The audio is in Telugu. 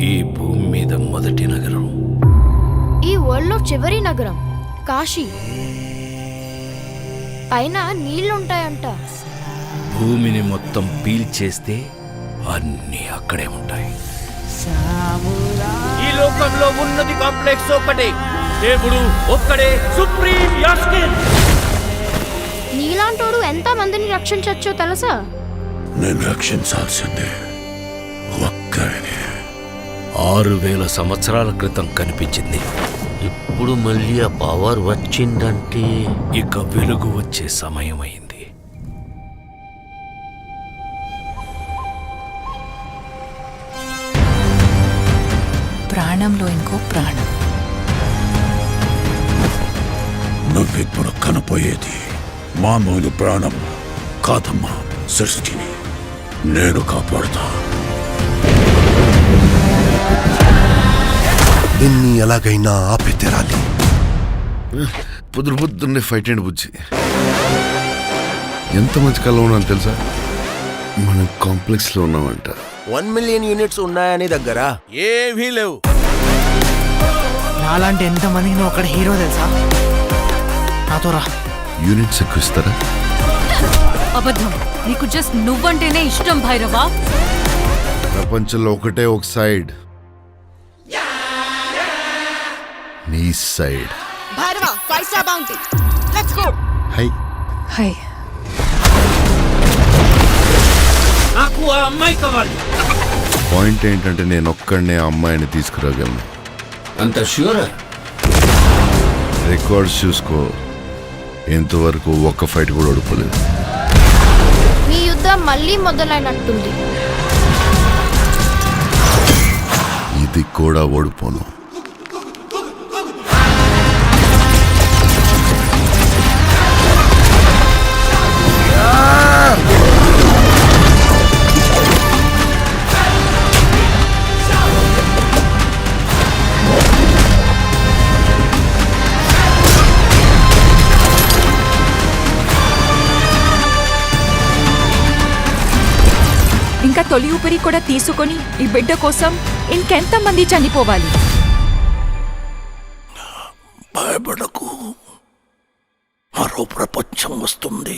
ఈ భూమి మీద మొదటి నగరం, ఈ వరల్డ్లో చివరి నగరం కాశీ. పైన నీళ్లుంటాయంట. భూమిని మొత్తం పీల్చేస్తే అన్నీ అక్కడే ఉంటాయి. ఈ లోకంలో ఉన్నది కాంప్లెక్స్ ఒక్కటే, దేవుడు ఒక్కడే సుప్రీం యాస్కిన్. నీలాంటోడు ఎంత మందిని రక్షించచ్చో తెలుసా? నేను రక్షించాల్సిందే ఒక్కడిని. 6000 సంవత్సరాల క్రితం కనిపించింది. ఇప్పుడు మళ్ళీ ఆ పవర్ వచ్చిందంటే ఇక వెలుగు వచ్చే సమయం అయింది. ప్రాణంలో ఇంకో ప్రాణం. నువ్విప్పుడు కనపోయేది మామూలు ప్రాణం కాదమ్మా. సృష్టిని నేను కాపాడుతా. దీన్ని ఎలాగైనా ఆపి తీరాలి. పొద్దున్నే ఫైట్ అండ్ బుజ్జి ఎంత మంచి కళ ఉన్నాను తెలుసా? మనం కాంప్లెక్స్ లో ఉన్నామంట. 1 మిలియన్ యూనిట్స్ ఉన్నాయని దగ్గర ఏమీ లేవు. నాలాంటి ఎంతమందికి నువ్వు అక్కడ హీరో తెలుసా? నాతో రా. యూనిట్స్ ఎక్కువ ఇస్తారా? అబద్ధం. నీకు జస్ట్ నువ్వంటేనే ఇష్టం భైరవా. ప్రపంచంలో ఒకటే ఒక సైడ్, నీ side. Bhairava 5 star bounty. Let's go. Hi hi. నాకు ఆ అమ్మాయి కావాలి. పాయింట్ ఏంటంటే నేను ఒక్కడనే ఆ అమ్మాయిని తీసుకురాగలను. అంత ష్యూరా? రికార్డ్స్ చూసుకో, ఇంతవరకు ఒక్క ఫైట్ కూడా ఓడిపోలేదు. మీ యుద్ధం మళ్ళీ మొదలైనట్టుంది. ఇది కూడా ఓడిపోను. ఇంకా తొలి ఊపిరి కూడా తీసుకొని ఈ బిడ్డ కోసం ఇంకెంతమంది చనిపోవాలి? భయపడకు, మరో ప్రపంచం వస్తుంది.